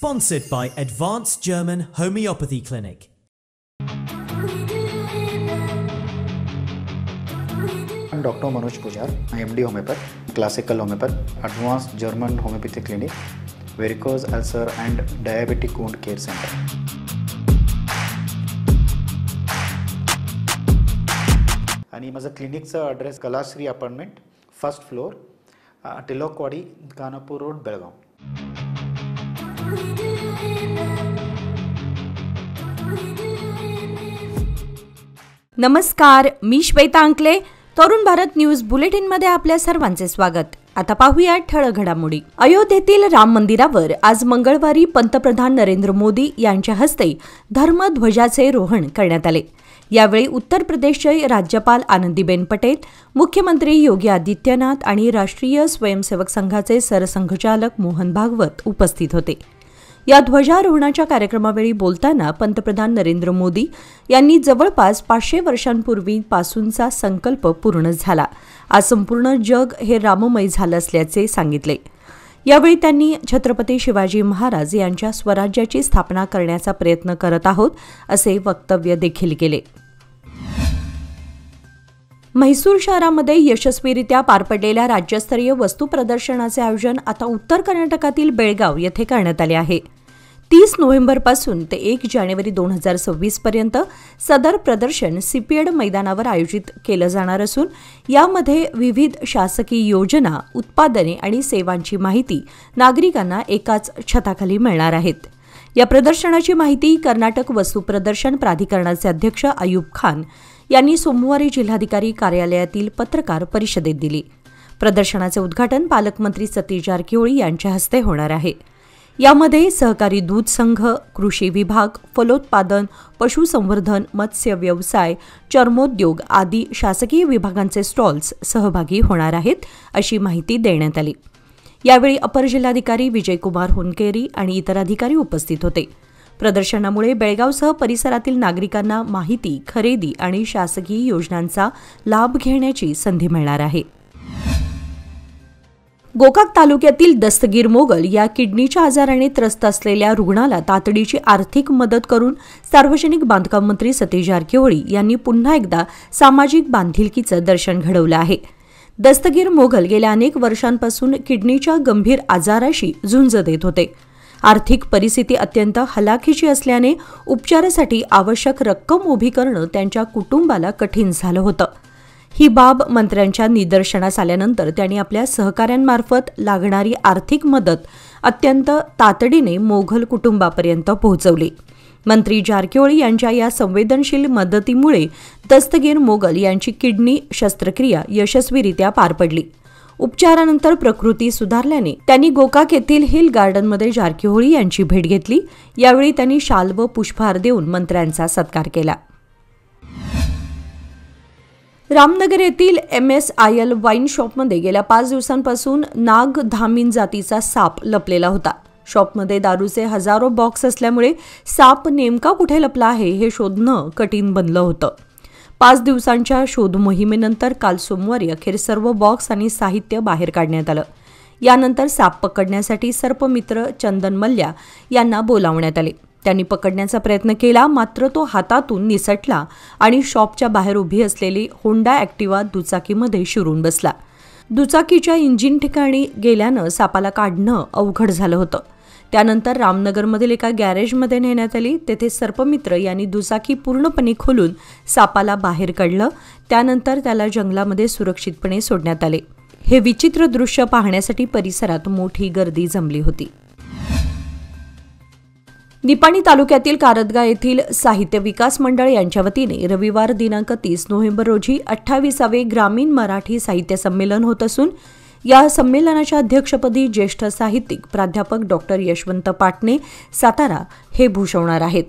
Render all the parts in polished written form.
Sponsored by Advanced German Homeopathy Clinic. I'm Dr. Manoj Pujar, MD Homeopath, Classical Homeopath, Advanced German Homeopathy Clinic, Varicose Ulcer and Diabetic Wound Care Center. आणि माझा क्लिनिकचा address Kalashri apartment, first floor, Tilakwadi, Kanapur road, Belgaum. नमस्कार, मी श्वेता अंकले. Tarun Bharat news बुलेटिनमध्ये आपल्या सर्वांचे स्वागत. आता पाहूया ठळक घडामोडी. अयोध्येतील राम मंदिरावर आज मंगळवारी पंतप्रधान नरेंद्र मोदी यांच्या हस्ते धर्मध्वजाचे रोहण करण्यात आले. यावेळी उत्तर प्रदेशचे राज्यपाल आनंदीबेन पटेल, मुख्यमंत्री योगी आदित्यनाथ आणि राष्ट्रीय स्वयंसेवक संघाचे सरसंघचालक मोहन भागवत उपस्थित होते. या ध्वजारोहणाच्या कार्यक्रमावेळी बोलताना पंतप्रधान नरेंद्र मोदी यांनी जवळपास 500 वर्षांपूर्वीपासूनचा संकल्प पूर्ण झाला. आज संपूर्ण जग हे राममय झालं असल्याचे सांगितले. यावेळी त्यांनी छत्रपती शिवाजी महाराज यांच्या स्वराज्याची स्थापना करण्याचा प्रयत्न करत आहोत असे वक्तव्य देखील केले. म्हैसूर शहरामध्ये यशस्वीरित्या पार पडलेल्या राज्यस्तरीय वस्तू प्रदर्शनाचे आयोजन आता उत्तर कर्नाटकातील बेळगाव येथे करण्यात आले आहे. 30 नोव्हेंबरपासून ते 1 जानेवारी 2026 पर्यंत सदर प्रदर्शन सीपीएड मैदानावर आयोजित केलं जाणार असून यामध्ये विविध शासकीय योजना, उत्पादने आणि सेवांची माहिती नागरिकांना एकाच छताखाली मिळणार आहेत. या प्रदर्शनाची माहिती कर्नाटक वस्तू प्रदर्शन प्राधिकरणाचे अध्यक्ष अयूब खान यांनी सोमवारी जिल्हाधिकारी कार्यालयातील पत्रकार परिषदेत दिली. प्रदर्शनाचे उद्घाटन पालकमंत्री सतीश जारकिहोळी यांच्या हस्ते होणार आहे. यामध्ये सहकारी दूध संघ, कृषी विभाग, फलोत्पादन, पशुसंवर्धन, मत्स्य व्यवसाय, चर्मोद्योग आदी शासकीय विभागांचे स्टॉल्स सहभागी होणार आहेत अशी माहिती देण्यात आली. यावेळी अपर जिल्हाधिकारी विजयकुमार हुनकेरी आणि इतर अधिकारी उपस्थित होते. प्रदर्शनामुळे बेळगावसह परिसरातील नागरिकांना माहिती, खरेदी आणि शासकीय योजनांचा लाभ घेण्याची संधी मिळणार आहे. गोकाक तालुक्यातील दस्तगीर मोगल या किडनीच्या आजाराने त्रस्त असलेल्या रुग्णाला तातडीची आर्थिक मदत करून सार्वजनिक बांधकाम मंत्री सतीश जारकिहोळी यांनी पुन्हा एकदा सामाजिक बांधिलकीचं दर्शन घडवलं आहे. दस्तगीर मोगल गेल्या अनेक वर्षांपासून किडनीच्या गंभीर आजाराशी झुंज देत होते. आर्थिक परिस्थिती अत्यंत हलाखीची असल्याने उपचारासाठी आवश्यक रक्कम उभी करणं त्यांच्या कुटुंबाला कठीण झालं होतं. ही बाब मंत्र्यांच्या निदर्शनास आल्यानंतर त्यांनी आपल्या सहकाऱ्यांमार्फत लागणारी आर्थिक मदत अत्यंत तातडीने मोघल कुटुंबापर्यंत पोहोचवली. मंत्री जारकिहोळी यांच्या या संवेदनशील मदतीमुळे दस्तगीर मोगल यांची किडनी शस्त्रक्रिया यशस्वीरित्या पार पडली. उपचारानंतर प्रकृती सुधारल्याने त्यांनी गोकाक येथील हिल गार्डनमध्ये जारकिहोळी यांची भेट घेतली. यावेळी त्यांनी शाल व पुष्पहार देऊन मंत्र्यांचा सत्कार केला. रामनगर येथील MSIL वाईन शॉपमध्ये गेल्या 5 दिवसांपासून नागधामीन जातीचा साप लपलेला होता. शॉपमध्ये दारूचे हजारो बॉक्स असल्यामुळे साप नेमका कुठे लपला आहे हे शोधणं कठीण बनलं होतं. 5 दिवसांच्या शोध मोहिमेनंतर काल सोमवारी अखेर सर्व बॉक्स आणि साहित्य बाहेर काढण्यात आलं. यानंतर साप पकडण्यासाठी सर्पमित्र चंदन मल्ल्या यांना बोलावण्यात आले. त्यांनी पकडण्याचा प्रयत्न केला, मात्र तो हातातून निसटला आणि शॉपच्या बाहेर उभी असलेली होंडा ॲक्टिवा दुचाकीमध्ये शिरून बसला. दुचाकीच्या इंजिन ठिकाणी गेल्यानं सापाला काढणं अवघड झालं होतं. त्यानंतर रामनगरमधील एका गॅरेजमध्ये नेण्यात आली. तेथे सर्पमित्र यांनी दुचाकी पूर्णपणे खोलून सापाला बाहेर काढलं. त्यानंतर त्याला जंगलामध्ये सुरक्षितपणे सोडण्यात आले. हे विचित्र दृश्य पाहण्यासाठी परिसरात मोठी गर्दी जमली होती. निपाणी तालुक्यातील कारदगा येथील साहित्य विकास मंडळ यांच्या वतीने रविवार दिनांक 30 नोव्हेंबर रोजी 28वे ग्रामीण मराठी साहित्य संमेलन होत असून या संमेलनाच्या अध्यक्षपदी ज्येष्ठ साहित्यिक प्राध्यापक डॉक्टर यशवंत पाटणे सातारा हे भूषवणार आहेत.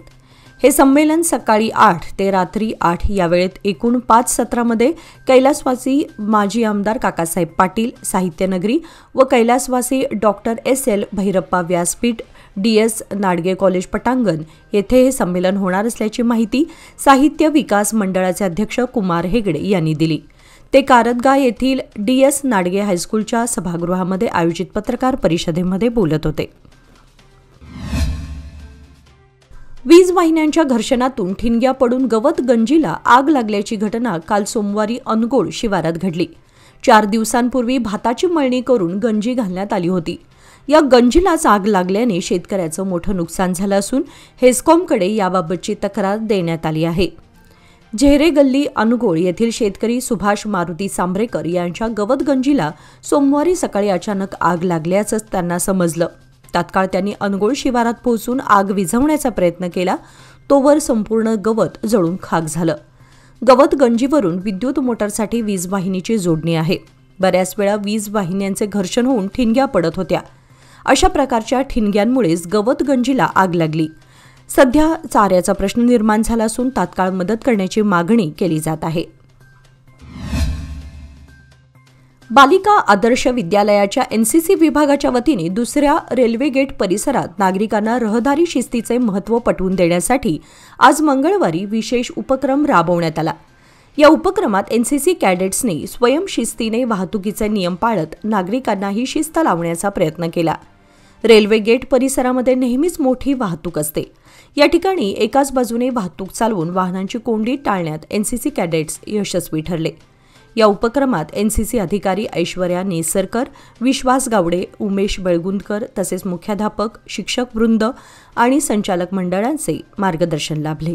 हे संमेलन सकाळी 8 ते रात्री 8 या वेळेत एकूण 5 सत्रामध्ये कैलासवासी माजी आमदार काकासाहेब पाटील साहित्यनगरी व कैलासवासी डॉक्टर SL भैरप्पा व्यासपीठ DS नाडगे कॉलेज पटांगण येथे हे संमेलन होणार असल्याची माहिती साहित्य विकास मंडळाचे अध्यक्ष कुमार हेगडे यांनी दिली. ते कारदगा येथील DS नाडगे हायस्कूलच्या सभागृहामध्ये आयोजित पत्रकार परिषदेमध्ये बोलत होते. वीज वाहिन्यांच्या घर्षणातून ठिणग्या पडून गवत गंजीला आग लागल्याची घटना काल सोमवारी अनगोळ शिवारात घडली. 4 दिवसांपूर्वी भाताची मळणी करून गंजी घालण्यात आली होती. या गंजीलाच आग लागल्याने शेतकऱ्याचं मोठं नुकसान झालं असून हेस्कॉमकडे याबाबतची तक्रार देण्यात आली आहे. झेरे गल्ली अनगोळ येथील शेतकरी सुभाष मारुती सांभरेकर यांच्या गवत गंजीला सोमवारी सकाळी अचानक आग लागल्याचं त्यांना समजलं. तात्काळ त्यांनी अनगोळ शिवारात पोहोचून आग विझवण्याचा प्रयत्न केला. तोवर संपूर्ण गवत जळून खाक झालं. गवत गंजीवरून विद्युत मोटारसाठी वीज वाहिनीची जोडणी आहे. बऱ्याच वेळा वीज वाहिन्यांचे घर्षण होऊन ठिणग्या पडत होत्या. अशा प्रकारच्या ठिणग्यांमुळेच गवत गंजीला आग लागली. सध्या चाऱ्याचा प्रश्न निर्माण झाला असून तात्काळ मदत करण्याची मागणी केली जात आहे. बालिका आदर्श विद्यालयाच्या एनसीसी विभागाच्या वतीने दुसऱ्या रेल्वे गेट परिसरात नागरिकांना रहदारी शिस्तीचे महत्त्व पटवून देण्यासाठी आज मंगळवारी विशेष उपक्रम राबवण्यात आला. या उपक्रमात एनसीसी कॅडेट्सने स्वयंशिस्तीने वाहतुकीचे नियम पाळत नागरिकांनाही शिस्त लावण्याचा प्रयत्न केला. रेल्वे गेट परिसरामध्ये नेहमीच मोठी वाहतूक असते. या ठिकाणी एकाच बाजूने वाहतूक चालवून वाहनांची कोंडी टाळण्यात एनसीसी कॅडेट्स यशस्वी ठरले. या उपक्रमात एनसीसी अधिकारी ऐश्वर्या नेसरकर, विश्वास गावडे, उमेश बेळगुंदकर तसेच मुख्याध्यापक, शिक्षक वृंद आणि संचालक मंडळांचे मार्गदर्शन लाभले.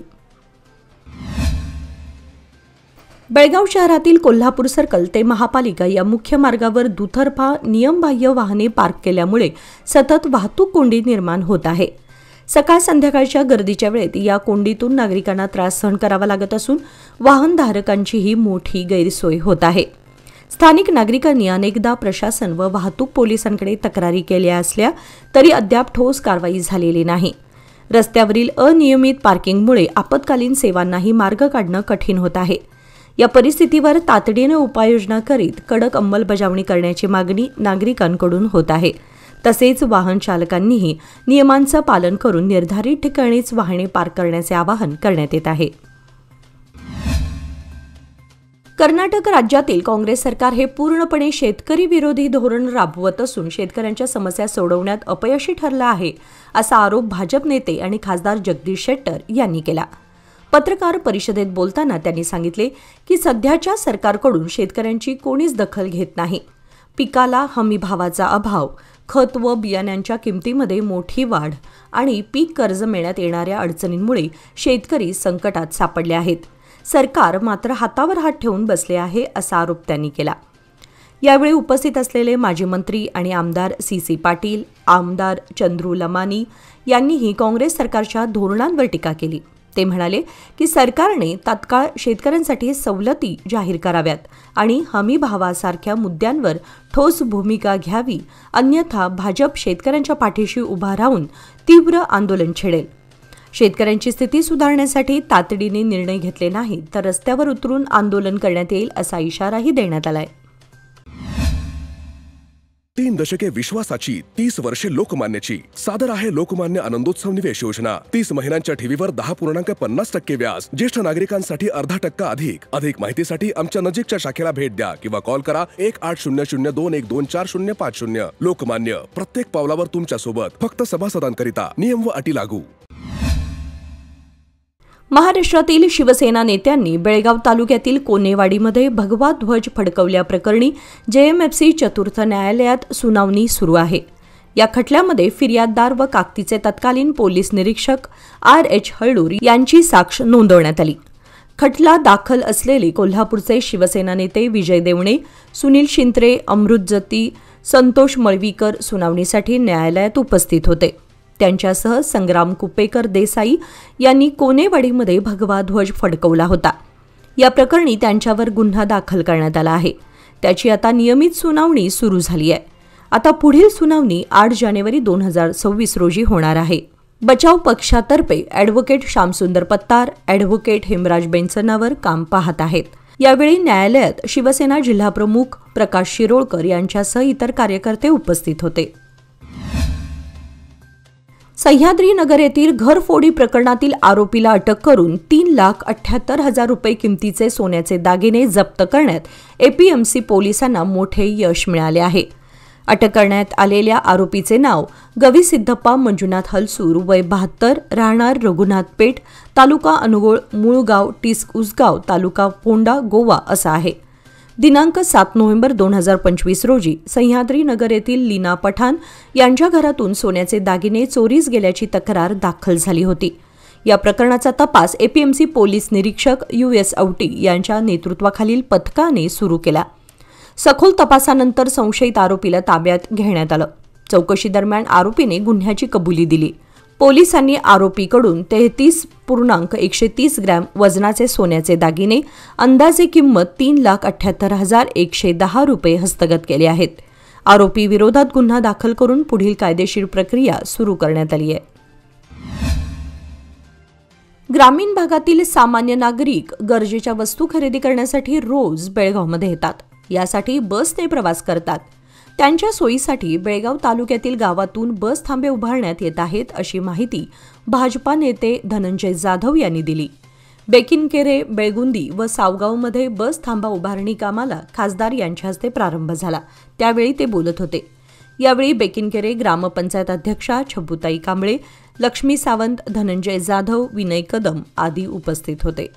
बेळगाव शहरातील कोल्हापूर सर्कल ते महापालिका या मुख्य मार्गावर दुतर्फा नियमबाह्य वाहने पार्क केल्यामुळे सतत वाहतूक कोंडी निर्माण होत आहे. सकाळ संध्याकाळच्या गर्दीच्या वेळेत या कोंडीतून नागरिकांना त्रास सहन करावा लागत असून वाहनधारकांचीही मोठी गैरसोय होत आहे. स्थानिक नागरिकांनी अनेकदा प्रशासन व वाहतूक पोलिसांकडे तक्रारी केल्या असल्या तरी अद्याप ठोस कारवाई झालेली नाही. रस्त्यावरील अनियमित पार्किंगमुळे आपत्कालीन सेवांनाही मार्ग काढणं कठीण होत आहे. या परिस्थितीवर तातडीने उपाययोजना करीत कडक अंमलबजावणी करण्याची मागणी नागरिकांकडून होत आहे. तसेच वाहन चालकांनीही नियमांचं पालन करून निर्धारित ठिकाणीच वाहने पार्क करण्याचे आवाहन करण्यात येत आहे. कर्नाटक राज्यातील काँग्रेस सरकार हे पूर्णपणे शेतकरी विरोधी धोरण राबवत असून शेतकऱ्यांच्या समस्या सोडवण्यात अपयशी ठरलं आहे, असा आरोप भाजप नेते आणि खासदार जगदीश शेट्टर यांनी केला. पत्रकार परिषदेत बोलताना त्यांनी सांगितले की सध्याच्या सरकारकडून शेतकऱ्यांची कोणीच दखल घेत नाही. पिकाला हमीभावाचा अभाव, खत व बियाण्यांच्या किमतीमध्ये मोठी वाढ आणि पीक कर्ज मिळण्यात येणाऱ्या अडचणींमुळे शेतकरी संकटात सापडले आहेत. सरकार मात्र हातावर हात ठेवून बसले आहे, असा आरोप त्यांनी केला. यावेळी उपस्थित असलेले माजी मंत्री आणि आमदार सी पाटील, आमदार चंद्रू लमानी यांनीही काँग्रेस सरकारच्या धोरणांवर टीका केली. ते म्हणाले की सरकारने तात्काळ शेतकऱ्यांसाठी सवलती जाहीर कराव्यात आणि हमीभावासारख्या मुद्द्यांवर ठोस भूमिका घ्यावी, अन्यथा भाजप शेतकऱ्यांच्या पाठीशी उभा राहून तीव्र आंदोलन छेडेल. शेतकऱ्यांची स्थिती सुधारण्यासाठी तातडीने निर्णय घेतले नाही तर रस्त्यावर उतरून आंदोलन करण्यात येईल, असा इशाराही देण्यात आलाय. 3 दशके विश्वासाची, 30 वर्षे लोकमान्याची. सादर आहे लोकमान्य आनंदोत्सव निवेश योजना. 30 महिन्यांच्या ठेवीवर 10.50% व्याज. ज्येष्ठ नागरिकांसाठी 0.5% अधिक माहितीसाठी आमच्या नजीकच्या शाखेला भेट द्या किंवा कॉल करा 180021245050. लोकमान्य, प्रत्येक पावलावर तुमच्या सोबत. फक्त सभासदांकरिता. नियम व अटी लागू. महाराष्ट्रातील शिवसेना नेत्यांनी बेळगाव तालुक्यातील कोनेवाडीमध्ये भगवा ध्वज फडकवल्याप्रकरणी जेएमएफसी चतुर्थ न्यायालयात सुनावणी सुरू आहे. या खटल्यामध्ये फिर्याददार व काकतीचे तत्कालीन पोलीस निरीक्षक R.H. हळदूर यांची साक्ष नोंदवण्यात आली. खटला दाखल असलेले कोल्हापूरचे शिवसेना नेते विजय देवणे, सुनील शिंत्रे, अमृत जती, संतोष मळवीकर सुनावणीसाठी न्यायालयात उपस्थित होते. त्यांच्यासह संग्राम कुपेकर देसाई यांनी कोनेवाडीमध्ये भगवा ध्वज फडकवला होता. या प्रकरणी त्यांच्यावर गुन्हा दाखल करण्यात आला आहे. त्याची आता नियमित सुनावणी सुरू झाली आहे. आता पुढील सुनावणी 8 जानेवारी 2026 रोजी होणार आहे. बचाव पक्षातर्फे ॲडव्होकेट श्यामसुंदर पत्तार, ॲडव्होकेट हेमराज बेंचनावर काम पाहत आहेत. यावेळी न्यायालयात शिवसेना जिल्हाप्रमुख प्रकाश शिरोळकर यांच्यासह इतर कार्यकर्ते उपस्थित होते. सह्याद्री नगर येथील घरफोडी प्रकरणातील आरोपीला अटक करून 3,78,000 रुपये किमतीचे सोन्याचे दागिने जप्त करण्यात एपीएमसी पोलिसांना मोठे यश मिळाले आहे. अटक करण्यात आलेल्या आरोपीचे नाव गवी सिद्धप्पा मंजुनाथ हलसूर, वय 72, राहणार रघुनाथ पेठ, तालुका अनुगोळ, मूळ गाव टिस्क उसगाव, तालुका फोंडा, गोवा असा आहे. दिनांक 7 नोव्हेंबर 2025 रोजी सह्याद्री नगर येथील लीना पठाण यांच्या घरातून सोन्याचे दागिने चोरीस गेल्याची तक्रार दाखल झाली होती. या प्रकरणाचा तपास एपीएमसी पोलीस निरीक्षक US औटी यांच्या नेतृत्वाखालील पथकाने सुरू केला. सखोल तपासानंतर संशयित आरोपीला ताब्यात घेण्यात आलं. चौकशी दरम्यान आरोपीने गुन्ह्याची कबुली दिली. पोलिसांनी आरोपीकडून 33.130 ग्रॅम वजनाचे सोन्याचे दागिने, अंदाजे किंमत 3,78,110 रुपये हस्तगत केले आहेत. आरोपी विरोधात गुन्हा दाखल करून पुढील कायदेशीर प्रक्रिया सुरू करण्यात आली आहे. ग्रामीण भागातील सामान्य नागरिक गरजेच्या वस्तू खरेदी करण्यासाठी रोज बेळगावमध्ये येतात. यासाठी बसने प्रवास करतात. त्यांच्या सोयीसाठी बेळगाव तालुक्यातील गावातून बस थांबे उभारण्यात येत आहेत, अशी माहिती भाजपा नेते धनंजय जाधव यांनी दिली. बेकिनकेरे, बेळगुंदी व सावगावमध्ये बस थांबा उभारणी कामाला खासदार यांच्या हस्ते प्रारंभ झाला. त्यावेळी ते बोलत होते. यावेळी बेकिनकेरे ग्रामपंचायत अध्यक्षा छबुताई कांबळे, लक्ष्मी सावंत, धनंजय जाधव, विनय कदम आदी उपस्थित होते.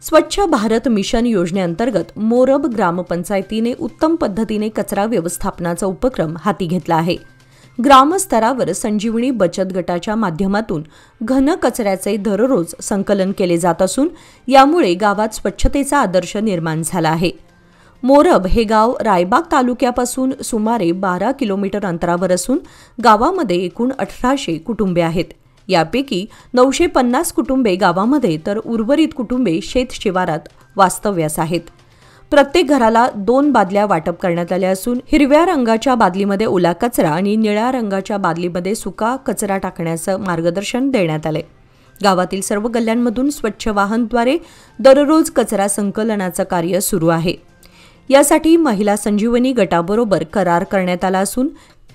स्वच्छ भारत मिशन योजनेअंतर्गत मोरब ग्रामपंचायतीने उत्तम पद्धतीने कचरा व्यवस्थापनाचा उपक्रम हाती घेतला आहे. ग्रामस्तरावर संजीवनी बचत गटाच्या माध्यमातून घन कचऱ्याचे दररोज संकलन केले जात असून यामुळे गावात स्वच्छतेचा आदर्श निर्माण झाला आहे. मोरब हे गाव रायबाग तालुक्यापासून सुमारे 12 किलोमीटर अंतरावर असून गावामध्ये एकूण 1800 कुटुंबे आहेत. यापैकी 950 कुटुंबे गावामध्ये तर उर्वरित कुटुंबे शेत शिवारात वास्तव्यास आहेत. प्रत्येक घराला 2 बादल्या वाटप करण्यात आल्या असून हिरव्या रंगाच्या बादलीमध्ये ओला कचरा आणि निळ्या रंगाच्या बादलीमध्ये सुका कचरा टाकण्याचं मार्गदर्शन देण्यात आले. गावातील सर्व गल्ल्यांमधून स्वच्छ वाहनद्वारे दररोज कचरा संकलनाचं कार्य सुरू आहे. यासाठी महिला संजीवनी गटाबरोबर करार करण्यात आला असून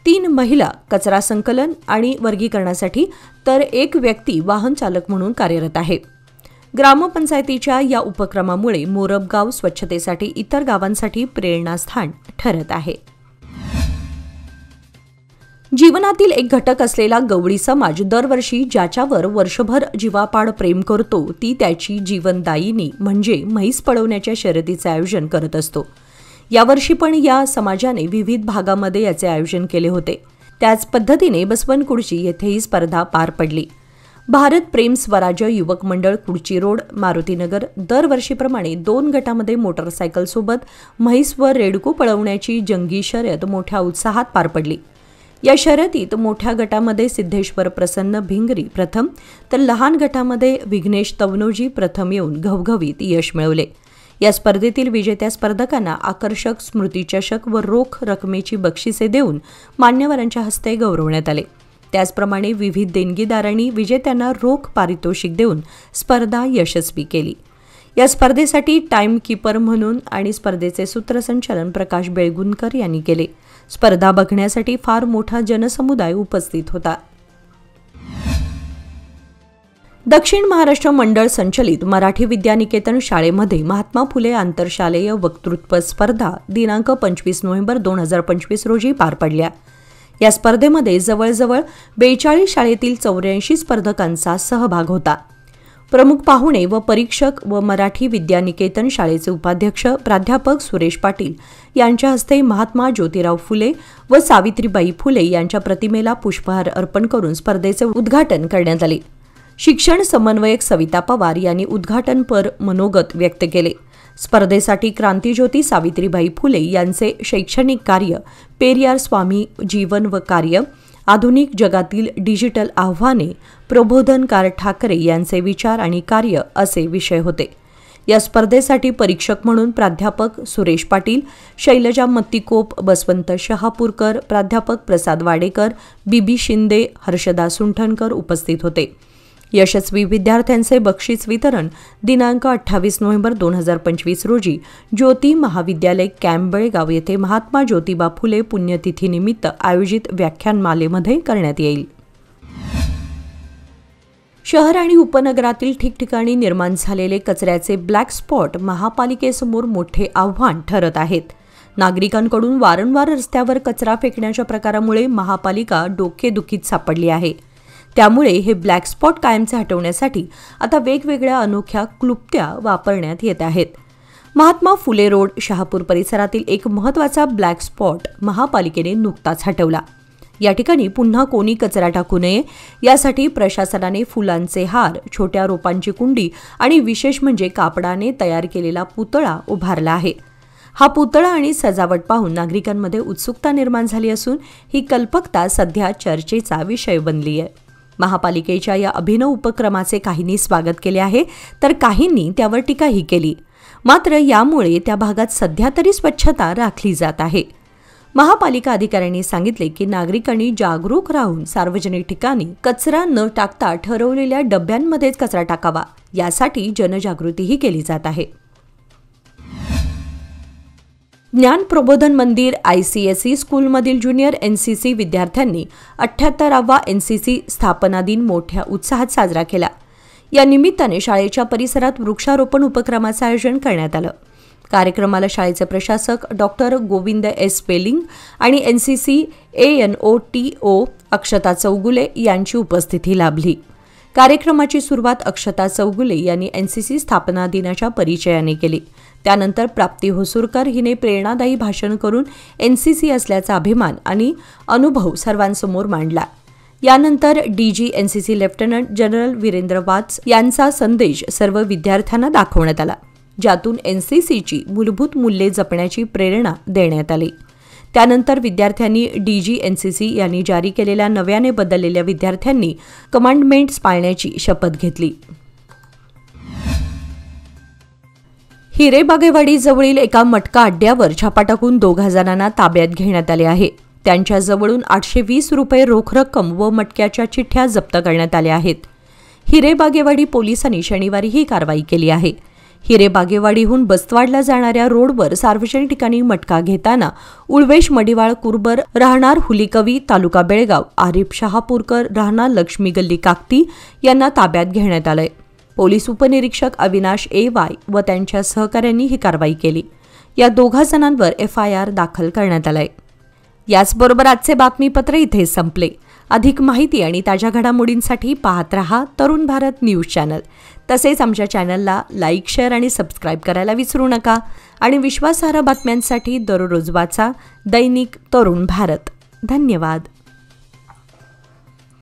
3 महिला कचरा संकलन आणि वर्गीकरणासाठी तर 1 व्यक्ती वाहन चालक म्हणून कार्यरत आहे. ग्रामपंचायतीच्या या उपक्रमामुळे मोरब गाव स्वच्छतेसाठी इतर गावांसाठी प्रेरणास्थान ठरत आहे. जीवनातील एक घटक असलेला गवळी समाज दरवर्षी ज्याच्यावर वर्षभर जीवापाड प्रेम करतो ती त्याची जीवनदायिनी म्हणजे म्हैस पळवण्याच्या शर्यतीचे आयोजन करत असतो. यावर्षी पण या समाजाने विविध भागामध्ये याचे आयोजन केले होते. त्याच पद्धतीने बसवंत कुडची येथे ही स्पर्धा पार पडली. भारत प्रेम स्वराज्य युवक मंडळ कुडची रोड, मारुतीनगर दरवर्षीप्रमाणे 2 गटामध्ये मोटरसायकलसोबत म्हैस व रेडकू पळवण्याची जंगी शर्यत मोठ्या उत्साहात पार पडली. या शर्यतीत मोठ्या गटामध्ये सिद्धेश्वर प्रसन्न भिंगरी प्रथम तर लहान गटामध्ये विघ्नेश तवनोजी प्रथम येऊन घवघवीत यश मिळवले. या स्पर्धेतील विजेत्या स्पर्धकांना आकर्षक स्मृतिचषक व रोख रकमेची बक्षिसे देऊन मान्यवरांच्या हस्ते गौरवण्यात आले. त्याचप्रमाणे विविध देणगीदारांनी विजेत्यांना रोख पारितोषिक देऊन स्पर्धा यशस्वी केली. या स्पर्धेसाठी टाइम कीपर म्हणून आणि स्पर्धेचे सूत्रसंचालन प्रकाश बेळगुंदकर यांनी केले. स्पर्धा बघण्यासाठी फार मोठा जनसमुदाय उपस्थित होता. दक्षिण महाराष्ट्र मंडळ संचलित मराठी विद्यानिकेतन शाळेमध्ये महात्मा फुले आंतरशालेय वक्तृत्व स्पर्धा दिनांक 25 नोव्हेंबर 2025 रोजी पार पडल्या. या स्पर्धेमध्ये जवळजवळ 42 शाळेतील 84 स्पर्धकांचा सहभाग होता. प्रमुख पाहुणे व परीक्षक व मराठी विद्यानिकेतन शाळेचे उपाध्यक्ष प्राध्यापक सुरेश पाटील यांच्या हस्ते महात्मा ज्योतिराव फुले व सावित्रीबाई फुले यांच्या प्रतिमेला पुष्पहार अर्पण करून स्पर्धेचे उद्घाटन करण्यात आले. शिक्षण समन्वयक सविता पवार यांनी उद्घाटनपर मनोगत व्यक्त केले. स्पर्धेसाठी क्रांतिज्योती सावित्रीबाई फुले यांचे शैक्षणिक कार्य, पेरियार स्वामी जीवन व कार्य, आधुनिक जगातील डिजिटल आव्हाने, प्रबोधनकार ठाकरे यांचे विचार आणि कार्य असे विषय होते. या स्पर्धेसाठी परीक्षक म्हणून प्राध्यापक सुरेश पाटील, शैलजा मत्तिकोप, बसवंत शहापूरकर, प्राध्यापक प्रसाद वाडेकर, बीबी शिंदे, हर्षदा सुंठणकर उपस्थित होते. यशस्वी विद्यार्थ्यांचे बक्षीस वितरण दिनांक 28 नोव्हेंबर 2025 रोजी ज्योती महाविद्यालय कॅम्प बेळगाव येथे महात्मा ज्योतिबा फुले पुण्यतिथीनिमित्त आयोजित व्याख्यानमालेमध्ये करण्यात येईल. शहर आणि उपनगरातील ठिकठिकाणी निर्माण झालेले कचऱ्याचे ब्लॅक स्पॉट महापालिकेसमोर मोठे आव्हान ठरत आहेत. नागरिकांकडून वारंवार रस्त्यावर कचरा फेकण्याच्या प्रकारामुळे महापालिका डोकेदुखीत सापडली आहे. त्यामुळे हे ब्लॅक स्पॉट कायमचे हटवण्यासाठी आता वेगवेगळ्या अनोख्या क्लुप्त्या वापरण्यात येत आहेत. महात्मा फुले रोड शहापूर परिसरातील एक महत्त्वाचा ब्लॅक स्पॉट महापालिकेने नुकताच हटवला. या ठिकाणी पुन्हा कोणी कचरा टाकू नये यासाठी प्रशासनाने फुलांचे हार, छोट्या रोपांची कुंडी आणि विशेष म्हणजे कापडाने तयार केलेला पुतळा उभारला आहे. हा पुतळा आणि सजावट पाहून नागरिकांमध्ये उत्सुकता निर्माण झाली असून ही कल्पकता सध्या चर्चेचा विषय बनली आहे. महापालिकेच्या या अभिनव उपक्रमाचे काहींनी स्वागत केले आहे तर काहींनी त्यावर टीकाही केली. मात्र यामुळे त्या भागात सध्या तरी स्वच्छता राखली जात आहे. महापालिका अधिकाऱ्यांनी सांगितले की नागरिकांनी जागरूक राहून सार्वजनिक ठिकाणी कचरा न टाकता ठरवलेल्या डब्यांमध्येच कचरा टाकावा यासाठी जनजागृतीही केली जात आहे. ज्ञान प्रबोधन मंदिर ICSE स्कूलमधील ज्युनियर NCC विद्यार्थ्यांनी 78वा NCC स्थापना दिन मोठ्या उत्साहात साजरा केला. या निमित्ताने शाळेच्या परिसरात वृक्षारोपण उपक्रमाचे आयोजन करण्यात आलं. कार्यक्रमाला शाळेचे प्रशासक डॉक्टर गोविंद S. पेलिंग आणि NCC ANOTO अक्षता चौगुले यांची उपस्थिती लाभली. कार्यक्रमाची सुरुवात अक्षता चौगुले यांनी NCC स्थापना दिनाच्या परिचयाने केली. त्यानंतर प्राप्ती होसुरकर हिने प्रेरणादायी भाषण करून NCC असल्याचा अभिमान आणि अनुभव सर्वांसमोर मांडला. यानंतर DG NCC lieutenant general Virendra Vats यांचा संदेश सर्व विद्यार्थ्यांना दाखवण्यात आला, ज्यातून NCCची मूलभूत मूल्ये जपण्याची प्रेरणा देण्यात आली. त्यानंतर विद्यार्थ्यांनी DG NCC यांनी जारी केलेल्या नव्याने बदललेल्या विद्यार्थ्यांनी कमांडमेंट्स पाळण्याची शपथ घेतली. हिरेबागेवाडी जवळील एका मटका अड्ड्यावर छापा टाकून 2 जणांना ताब्यात घेण्यात आले आहे. त्यांच्या जवळून 820 रुपये रोख रक्कम व मटक्याच्या चिठ्ठ्या जप्त करण्यात आल्या आहेत. हिरेबागेवाडी पोलिसांनी शनिवारी ही कारवाई केली आहे. हिरेबागेवाडीहून बस्तवाडला जाणाऱ्या रोडवर सार्वजनिक ठिकाणी मटका घेताना उळवेश मडिवाळ कुर्बर राहणार हुलीकवी तालुका बेळगाव, आरिफ शहापूरकर राहणार लक्ष्मी गल्ली काकती यांना ताब्यात घेण्यात आलंय. पोलीस उपनिरीक्षक अविनाश AY व त्यांच्या सहकाऱ्यांनी ही कारवाई केली. या 2 जणांवर FIR दाखल करण्यात आलाय. याचबरोबर आजचे बातमीपत्र इथे संपले. अधिक माहिती आणि ताज्या घडामोडींसाठी पाहत रहा तरुण भारत न्यूज चॅनल. तसेच आमच्या चॅनलला लाईक, शेअर आणि सबस्क्राईब करायला विसरू नका. आणि विश्वासार्ह बातम्यांसाठी दररोज वाचा दैनिक तरुण भारत. धन्यवाद.